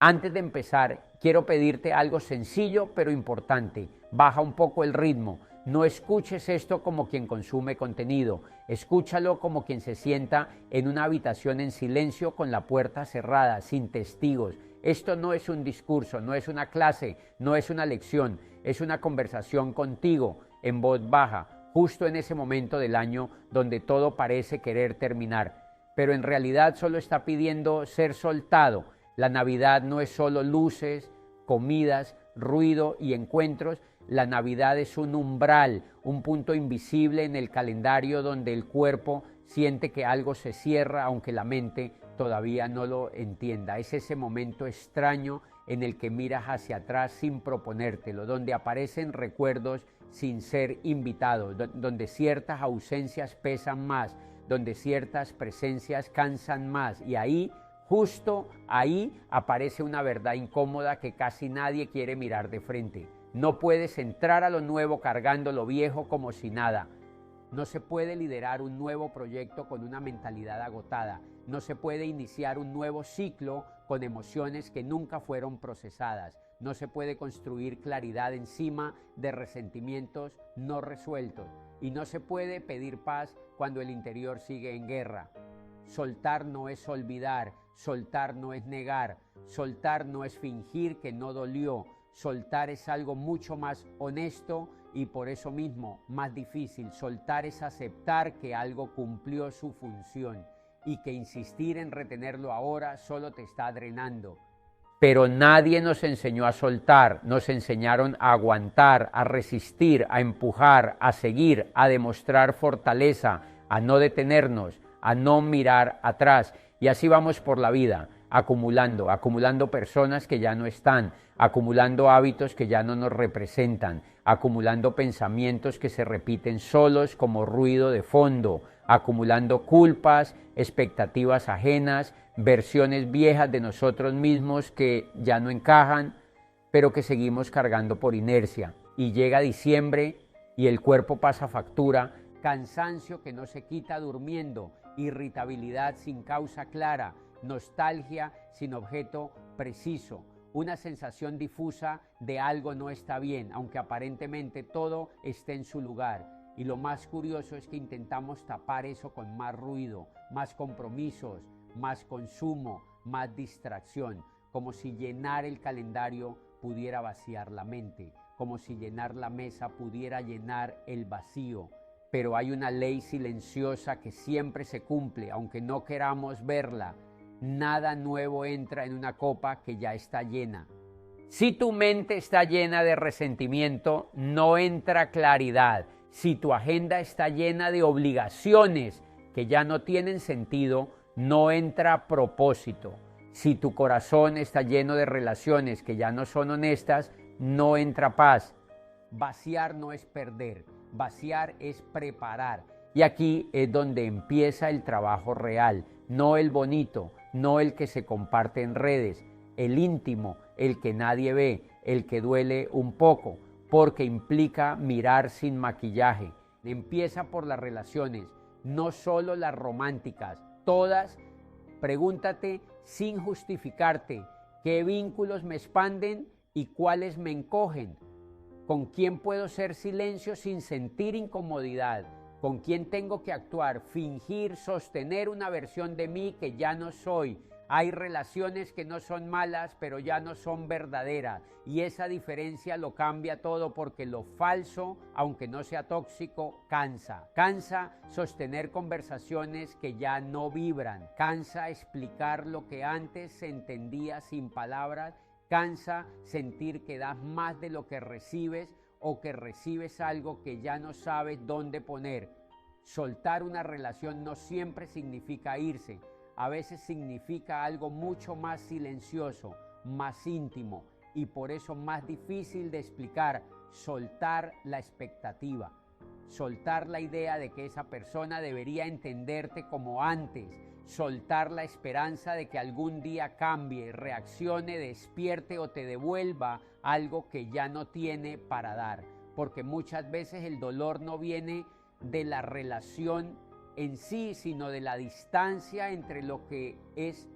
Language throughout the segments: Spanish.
Antes de empezar, quiero pedirte algo sencillo pero importante. Baja un poco el ritmo. No escuches esto como quien consume contenido. Escúchalo como quien se sienta en una habitación en silencio con la puerta cerrada, sin testigos. Esto no es un discurso, no es una clase, no es una lección. Es una conversación contigo en voz baja, justo en ese momento del año donde todo parece querer terminar. Pero en realidad solo está pidiendo ser soltado. La Navidad no es solo luces, comidas, ruido y encuentros. La Navidad es un umbral, un punto invisible en el calendario donde el cuerpo siente que algo se cierra aunque la mente todavía no lo entienda. Es ese momento extraño en el que miras hacia atrás sin proponértelo, donde aparecen recuerdos sin ser invitados, donde ciertas ausencias pesan más, donde ciertas presencias cansan más, y ahí, justo ahí, aparece una verdad incómoda que casi nadie quiere mirar de frente. No puedes entrar a lo nuevo cargando lo viejo como si nada. No se puede liderar un nuevo proyecto con una mentalidad agotada. No se puede iniciar un nuevo ciclo con emociones que nunca fueron procesadas. No se puede construir claridad encima de resentimientos no resueltos. Y no se puede pedir paz cuando el interior sigue en guerra. Soltar no es olvidar, soltar no es negar, soltar no es fingir que no dolió. Soltar es algo mucho más honesto y por eso mismo más difícil. Soltar es aceptar que algo cumplió su función y que insistir en retenerlo ahora solo te está drenando. Pero nadie nos enseñó a soltar, nos enseñaron a aguantar, a resistir, a empujar, a seguir, a demostrar fortaleza, a no detenernos, a no mirar atrás. Y así vamos por la vida, acumulando personas que ya no están, acumulando hábitos que ya no nos representan, acumulando pensamientos que se repiten solos como ruido de fondo, acumulando culpas, expectativas ajenas, versiones viejas de nosotros mismos que ya no encajan, pero que seguimos cargando por inercia. Y llega diciembre y el cuerpo pasa factura, cansancio que no se quita durmiendo, irritabilidad sin causa clara, nostalgia sin objeto preciso, una sensación difusa de algo no está bien, aunque aparentemente todo esté en su lugar. Y lo más curioso es que intentamos tapar eso con más ruido, más compromisos, más consumo, más distracción, como si llenar el calendario pudiera vaciar la mente, como si llenar la mesa pudiera llenar el vacío. Pero hay una ley silenciosa que siempre se cumple, aunque no queramos verla. Nada nuevo entra en una copa que ya está llena. Si tu mente está llena de resentimiento, no entra claridad. Si tu agenda está llena de obligaciones que ya no tienen sentido, no entra propósito. Si tu corazón está lleno de relaciones que ya no son honestas, no entra paz. Vaciar no es perder, vaciar es preparar. Y aquí es donde empieza el trabajo real, no el bonito, no el que se comparte en redes, el íntimo, el que nadie ve, el que duele un poco, porque implica mirar sin maquillaje. Empieza por las relaciones, no solo las románticas, todas. Pregúntate sin justificarte, ¿qué vínculos me expanden y cuáles me encogen? ¿Con quién puedo ser silencio sin sentir incomodidad? ¿Con quién tengo que actuar, fingir, sostener una versión de mí que ya no soy? Hay relaciones que no son malas, pero ya no son verdaderas. Y esa diferencia lo cambia todo, porque lo falso, aunque no sea tóxico, cansa. Cansa sostener conversaciones que ya no vibran. Cansa explicar lo que antes se entendía sin palabras. Cansa sentir que das más de lo que recibes, o que recibes algo que ya no sabes dónde poner. Soltar una relación no siempre significa irse. A veces significa algo mucho más silencioso, más íntimo, y por eso más difícil de explicar. Soltar la expectativa, soltar la idea de que esa persona debería entenderte como antes, soltar la esperanza de que algún día cambie, reaccione, despierte o te devuelva algo que ya no tiene para dar. Porque muchas veces el dolor no viene de la relación en sí, sino de la distancia entre lo que es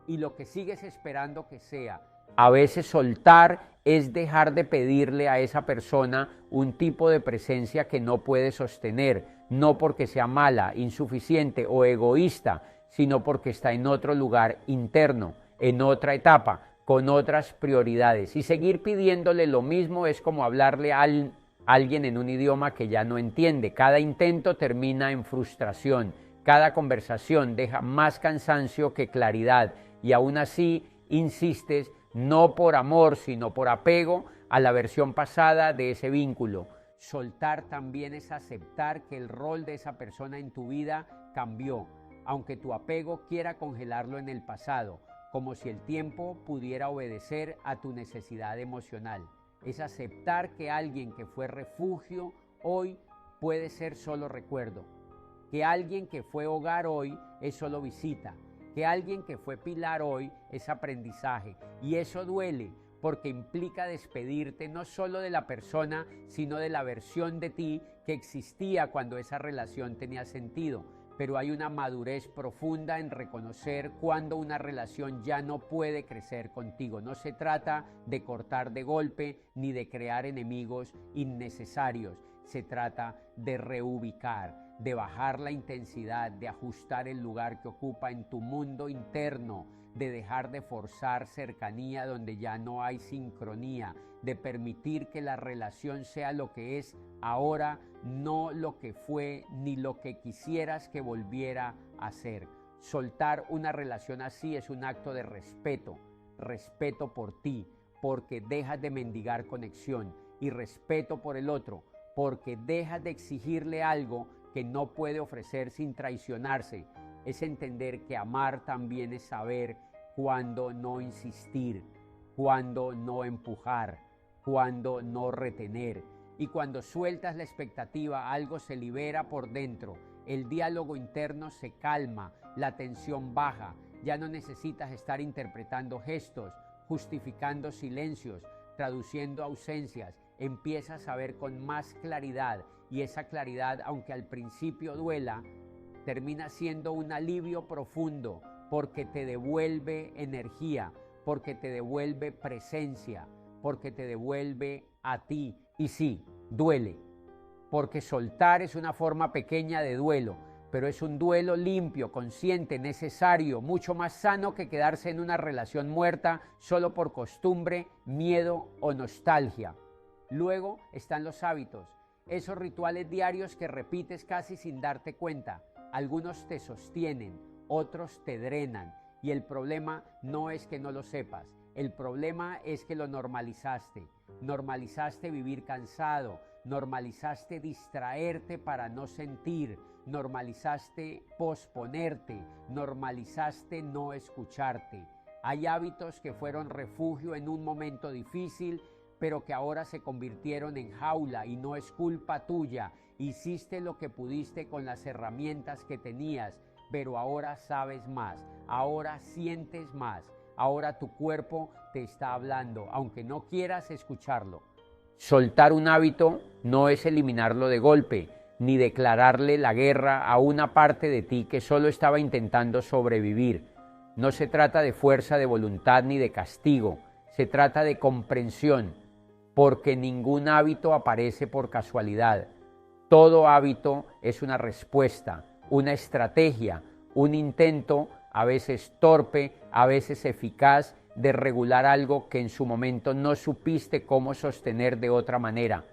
y lo que sigues esperando que sea. A veces soltar es dejar de pedirle a esa persona un tipo de presencia que no puede sostener, no porque sea mala, insuficiente o egoísta, sino porque está en otro lugar interno, en otra etapa, con otras prioridades. Y seguir pidiéndole lo mismo es como hablarle a alguien en un idioma que ya no entiende. Cada intento termina en frustración, cada conversación deja más cansancio que claridad, y aún así insistes, no por amor, sino por apego a la versión pasada de ese vínculo. Soltar también es aceptar que el rol de esa persona en tu vida cambió, aunque tu apego quiera congelarlo en el pasado, como si el tiempo pudiera obedecer a tu necesidad emocional. Es aceptar que alguien que fue refugio hoy puede ser solo recuerdo, que alguien que fue hogar hoy es solo visita, que alguien que fue pilar hoy es aprendizaje. Y eso duele porque implica despedirte no solo de la persona, sino de la versión de ti que existía cuando esa relación tenía sentido. Pero hay una madurez profunda en reconocer cuando una relación ya no puede crecer contigo. No se trata de cortar de golpe ni de crear enemigos innecesarios. Se trata de reubicar, de bajar la intensidad, de ajustar el lugar que ocupa en tu mundo interno, de dejar de forzar cercanía donde ya no hay sincronía, de permitir que la relación sea lo que es ahora, no lo que fue ni lo que quisieras que volviera a ser. Soltar una relación así es un acto de respeto, respeto por ti, porque dejas de mendigar conexión, y respeto por el otro, porque dejas de exigirle algo que no puede ofrecer sin traicionarse. Es entender que amar también es saber cuándo no insistir, cuándo no empujar, cuándo no retener. Y cuando sueltas la expectativa, algo se libera por dentro, el diálogo interno se calma, la tensión baja, ya no necesitas estar interpretando gestos, justificando silencios, traduciendo ausencias, empiezas a ver con más claridad, y esa claridad, aunque al principio duela, termina siendo un alivio profundo, porque te devuelve energía, porque te devuelve presencia, porque te devuelve a ti. Y sí, duele, porque soltar es una forma pequeña de duelo, pero es un duelo limpio, consciente, necesario, mucho más sano que quedarse en una relación muerta solo por costumbre, miedo o nostalgia. Luego están los hábitos, esos rituales diarios que repites casi sin darte cuenta. Algunos te sostienen, otros te drenan, y el problema no es que no lo sepas, el problema es que lo normalizaste. Normalizaste vivir cansado, normalizaste distraerte para no sentir, normalizaste posponerte, normalizaste no escucharte. Hay hábitos que fueron refugio en un momento difícil, pero que ahora se convirtieron en jaula, y no es culpa tuya. Hiciste lo que pudiste con las herramientas que tenías, pero ahora sabes más, ahora sientes más, ahora tu cuerpo te está hablando, aunque no quieras escucharlo. Soltar un hábito no es eliminarlo de golpe, ni declararle la guerra a una parte de ti que solo estaba intentando sobrevivir. No se trata de fuerza de voluntad ni de castigo, se trata de comprensión, porque ningún hábito aparece por casualidad. Todo hábito es una respuesta, una estrategia, un intento, a veces torpe, a veces eficaz, de regular algo que en su momento no supiste cómo sostener de otra manera.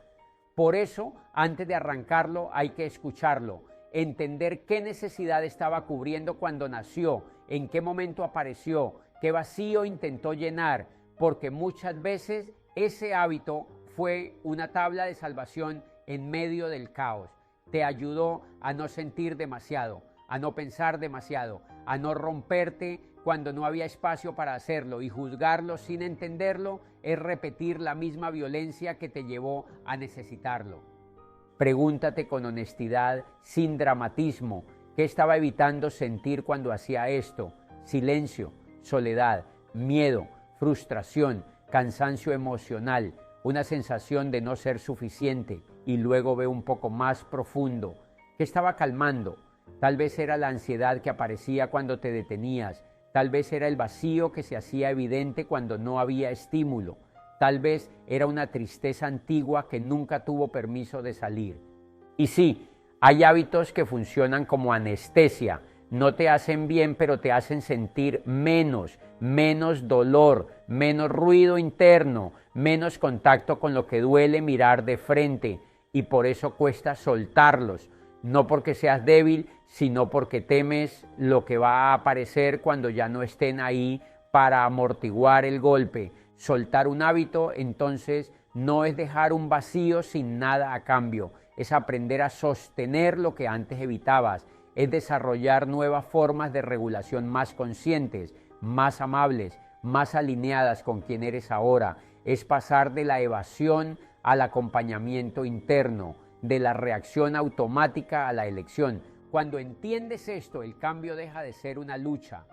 Por eso, antes de arrancarlo, hay que escucharlo, entender qué necesidad estaba cubriendo cuando nació, en qué momento apareció, qué vacío intentó llenar, porque muchas veces ese hábito fue una tabla de salvación en medio del caos. Te ayudó a no sentir demasiado, a no pensar demasiado, a no romperte cuando no había espacio para hacerlo, y juzgarlo sin entenderlo es repetir la misma violencia que te llevó a necesitarlo. Pregúntate con honestidad, sin dramatismo, qué estaba evitando sentir cuando hacía esto. Silencio, soledad, miedo, frustración, cansancio emocional, una sensación de no ser suficiente, y luego ve un poco más profundo. ¿Qué estaba calmando? Tal vez era la ansiedad que aparecía cuando te detenías, Tal vez era el vacío que se hacía evidente cuando no había estímulo. Tal vez era una tristeza antigua que nunca tuvo permiso de salir. Y sí, hay hábitos que funcionan como anestesia. No te hacen bien, pero te hacen sentir menos dolor, menos ruido interno, menos contacto con lo que duele mirar de frente. Y por eso cuesta soltarlos. No porque seas débil, sino porque temes lo que va a aparecer cuando ya no estén ahí para amortiguar el golpe. Soltar un hábito, entonces, no es dejar un vacío sin nada a cambio, es aprender a sostener lo que antes evitabas, es desarrollar nuevas formas de regulación más conscientes, más amables, más alineadas con quien eres ahora, es pasar de la evasión al acompañamiento interno, de la reacción automática a la elección. Cuando entiendes esto, el cambio deja de ser una lucha.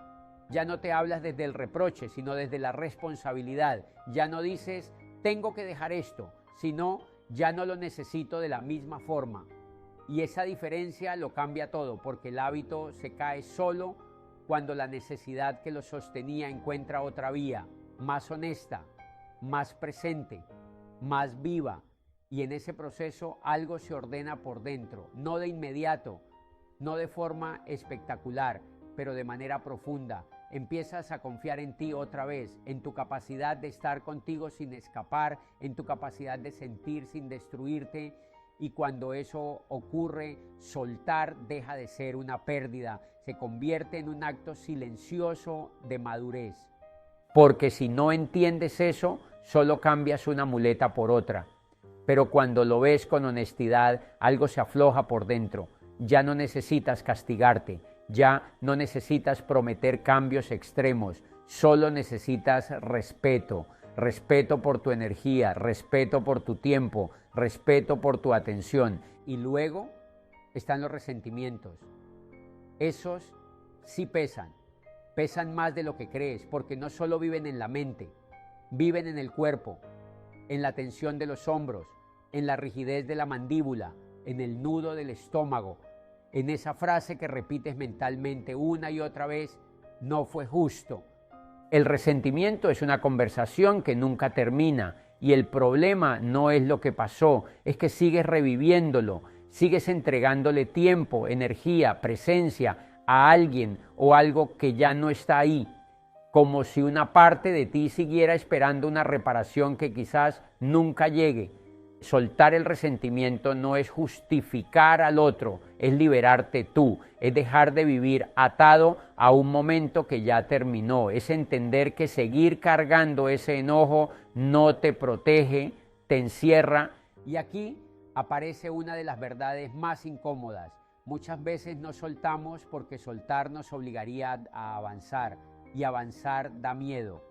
Ya no te hablas desde el reproche, sino desde la responsabilidad. Ya no dices, tengo que dejar esto, sino, ya no lo necesito de la misma forma. Y esa diferencia lo cambia todo, porque el hábito se cae solo cuando la necesidad que lo sostenía encuentra otra vía, más honesta, más presente, más viva. Y en ese proceso algo se ordena por dentro, no de inmediato, no de forma espectacular, pero de manera profunda. Empiezas a confiar en ti otra vez, en tu capacidad de estar contigo sin escapar, en tu capacidad de sentir sin destruirte. Y cuando eso ocurre, soltar deja de ser una pérdida, se convierte en un acto silencioso de madurez. Porque si no entiendes eso, solo cambias una muleta por otra. Pero cuando lo ves con honestidad, algo se afloja por dentro. Ya no necesitas castigarte, ya no necesitas prometer cambios extremos, solo necesitas respeto. Respeto por tu energía, respeto por tu tiempo, respeto por tu atención. Y luego están los resentimientos. Esos sí pesan más de lo que crees, porque no solo viven en la mente, viven en el cuerpo, en la tensión de los hombros, en la rigidez de la mandíbula, en el nudo del estómago, en esa frase que repites mentalmente una y otra vez, no fue justo. El resentimiento es una conversación que nunca termina y el problema no es lo que pasó, es que sigues reviviéndolo, sigues entregándole tiempo, energía, presencia a alguien o algo que ya no está ahí, como si una parte de ti siguiera esperando una reparación que quizás nunca llegue. Soltar el resentimiento no es justificar al otro, es liberarte tú, es dejar de vivir atado a un momento que ya terminó, es entender que seguir cargando ese enojo no te protege, te encierra. Y aquí aparece una de las verdades más incómodas. Muchas veces no soltamos porque soltar nos obligaría a avanzar, y avanzar da miedo,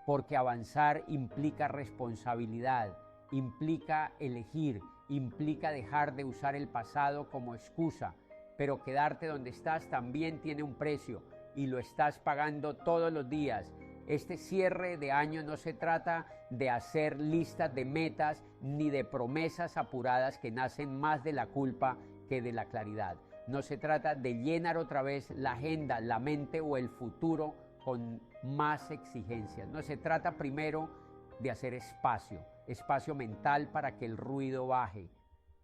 porque avanzar implica responsabilidad, implica elegir, implica dejar de usar el pasado como excusa, pero quedarte donde estás también tiene un precio y lo estás pagando todos los días. Este cierre de año no se trata de hacer listas de metas ni de promesas apuradas que nacen más de la culpa que de la claridad. No se trata de llenar otra vez la agenda, la mente o el futuro con más exigencias. No se trata primero de hacer espacio mental para que el ruido baje,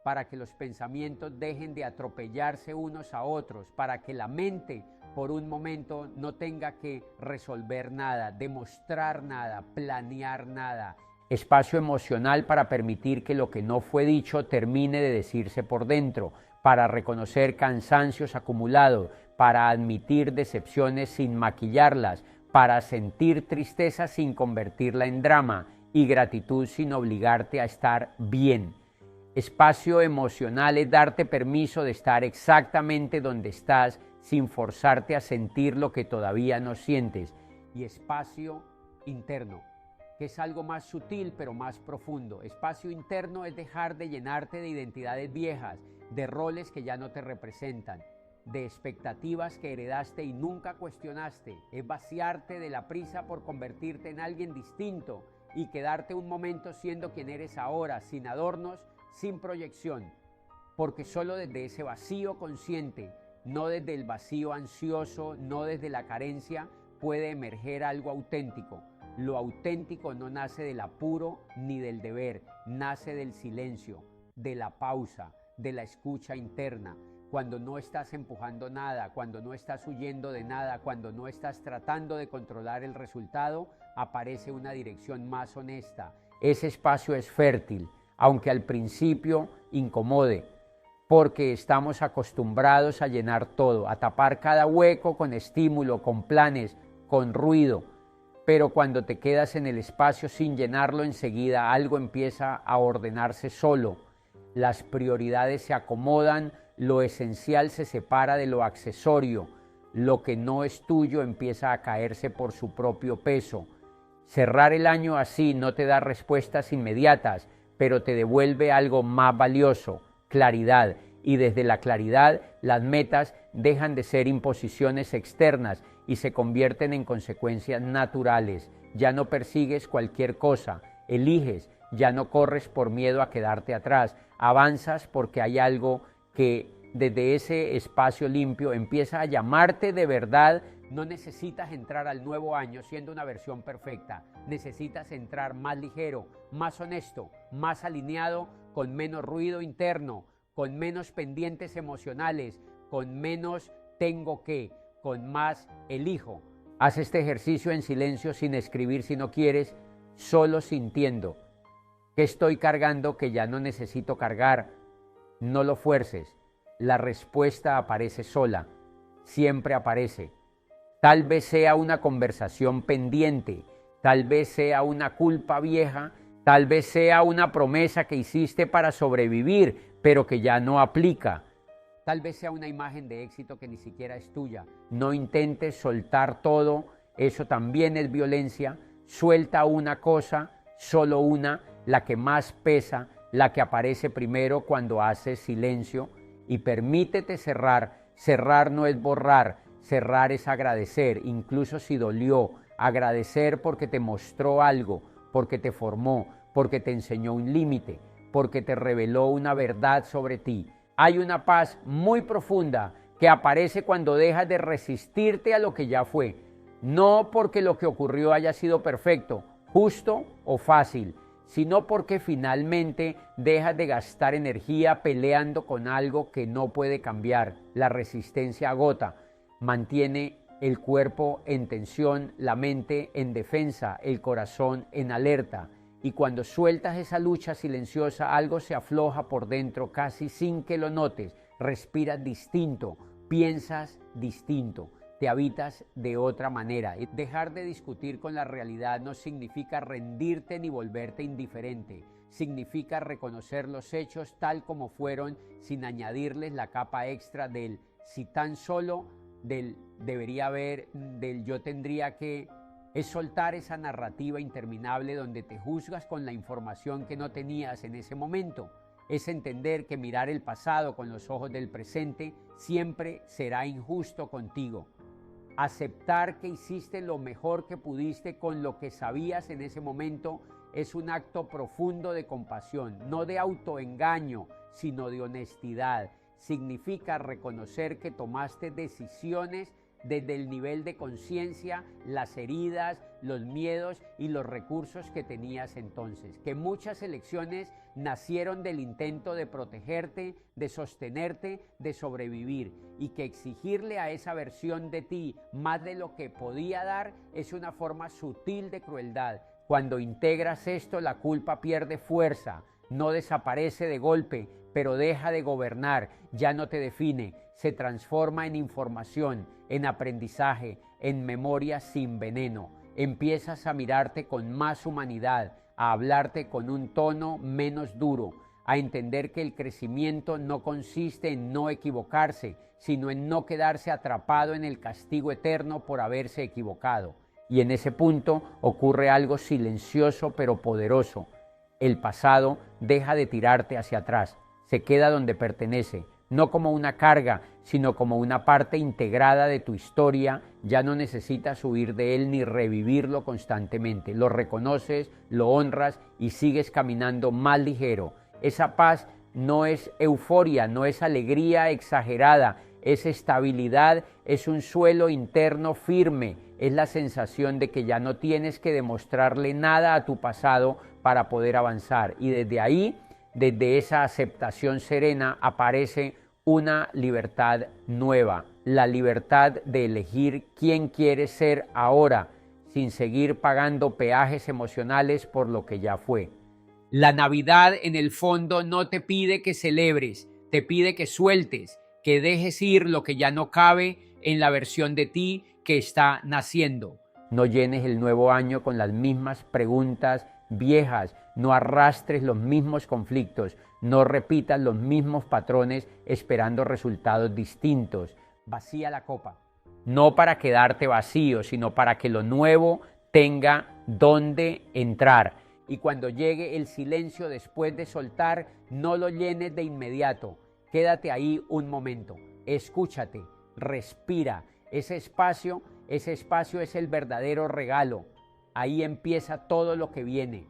para que los pensamientos dejen de atropellarse unos a otros, para que la mente por un momento no tenga que resolver nada, demostrar nada, planear nada. Espacio emocional para permitir que lo que no fue dicho termine de decirse por dentro, para reconocer cansancios acumulados, para admitir decepciones sin maquillarlas, para sentir tristeza sin convertirla en drama y gratitud sin obligarte a estar bien. Espacio emocional es darte permiso de estar exactamente donde estás sin forzarte a sentir lo que todavía no sientes. Y espacio interno, que es algo más sutil pero más profundo. Espacio interno es dejar de llenarte de identidades viejas, de roles que ya no te representan, de expectativas que heredaste y nunca cuestionaste. Es vaciarte de la prisa por convertirte en alguien distinto y quedarte un momento siendo quien eres ahora, sin adornos, sin proyección, porque solo desde ese vacío consciente, no desde el vacío ansioso, no desde la carencia, puede emerger algo auténtico. Lo auténtico no nace del apuro ni del deber, nace del silencio, de la pausa, de la escucha interna. Cuando no estás empujando nada, cuando no estás huyendo de nada, cuando no estás tratando de controlar el resultado, aparece una dirección más honesta. Ese espacio es fértil, aunque al principio incomode, porque estamos acostumbrados a llenar todo, a tapar cada hueco con estímulo, con planes, con ruido. Pero cuando te quedas en el espacio sin llenarlo, enseguida algo empieza a ordenarse solo. Las prioridades se acomodan, lo esencial se separa de lo accesorio, lo que no es tuyo empieza a caerse por su propio peso. Cerrar el año así no te da respuestas inmediatas, pero te devuelve algo más valioso, claridad, y desde la claridad las metas dejan de ser imposiciones externas y se convierten en consecuencias naturales. Ya no persigues cualquier cosa, eliges, ya no corres por miedo a quedarte atrás, avanzas porque hay algo que desde ese espacio limpio empieza a llamarte de verdad. No necesitas entrar al nuevo año siendo una versión perfecta, necesitas entrar más ligero, más honesto, más alineado, con menos ruido interno, con menos pendientes emocionales, con menos tengo que, con más elijo. Haz este ejercicio en silencio, sin escribir si no quieres, solo sintiendo. ¿Qué estoy cargando que ya no necesito cargar? No lo fuerces, la respuesta aparece sola, siempre aparece. Tal vez sea una conversación pendiente, tal vez sea una culpa vieja, tal vez sea una promesa que hiciste para sobrevivir, pero que ya no aplica. Tal vez sea una imagen de éxito que ni siquiera es tuya. No intentes soltar todo, eso también es violencia. Suelta una cosa, solo una, la que más pesa, la que aparece primero cuando haces silencio, y permítete cerrar. Cerrar no es borrar, cerrar es agradecer, incluso si dolió, agradecer porque te mostró algo, porque te formó, porque te enseñó un límite, porque te reveló una verdad sobre ti. Hay una paz muy profunda que aparece cuando dejas de resistirte a lo que ya fue, no porque lo que ocurrió haya sido perfecto, justo o fácil, sino porque finalmente dejas de gastar energía peleando con algo que no puede cambiar. La resistencia agota, mantiene el cuerpo en tensión, la mente en defensa, el corazón en alerta. Y cuando sueltas esa lucha silenciosa, algo se afloja por dentro casi sin que lo notes. Respiras distinto, piensas distinto, te habitas de otra manera. Dejar de discutir con la realidad no significa rendirte ni volverte indiferente. Significa reconocer los hechos tal como fueron, sin añadirles la capa extra del si tan solo, del debería haber, del yo tendría que. Es soltar esa narrativa interminable donde te juzgas con la información que no tenías en ese momento. Es entender que mirar el pasado con los ojos del presente siempre será injusto contigo. Aceptar que hiciste lo mejor que pudiste con lo que sabías en ese momento es un acto profundo de compasión, no de autoengaño, sino de honestidad. Significa reconocer que tomaste decisiones desde el nivel de conciencia, las heridas, los miedos y los recursos que tenías entonces. Que muchas elecciones nacieron del intento de protegerte, de sostenerte, de sobrevivir, y que exigirle a esa versión de ti más de lo que podía dar es una forma sutil de crueldad. Cuando integras esto, la culpa pierde fuerza, no desaparece de golpe, pero deja de gobernar, ya no te define, se transforma en información, en aprendizaje, en memoria sin veneno. Empiezas a mirarte con más humanidad, a hablarte con un tono menos duro, a entender que el crecimiento no consiste en no equivocarse, sino en no quedarse atrapado en el castigo eterno por haberse equivocado. Y en ese punto ocurre algo silencioso pero poderoso. El pasado deja de tirarte hacia atrás, se queda donde pertenece, no como una carga, sino como una parte integrada de tu historia. Ya no necesitas huir de él ni revivirlo constantemente. Lo reconoces, lo honras y sigues caminando más ligero. Esa paz no es euforia, no es alegría exagerada, es estabilidad, es un suelo interno firme, es la sensación de que ya no tienes que demostrarle nada a tu pasado para poder avanzar. Y desde ahí, desde esa aceptación serena, aparece una libertad nueva, la libertad de elegir quién quieres ser ahora, sin seguir pagando peajes emocionales por lo que ya fue. La Navidad en el fondo no te pide que celebres, te pide que sueltes, que dejes ir lo que ya no cabe en la versión de ti que está naciendo. No llenes el nuevo año con las mismas preguntas viejas, no arrastres los mismos conflictos, no repitas los mismos patrones esperando resultados distintos. Vacía la copa, no para quedarte vacío, sino para que lo nuevo tenga dónde entrar. Y cuando llegue el silencio después de soltar, no lo llenes de inmediato. Quédate ahí un momento, escúchate, respira. Ese espacio es el verdadero regalo. Ahí empieza todo lo que viene.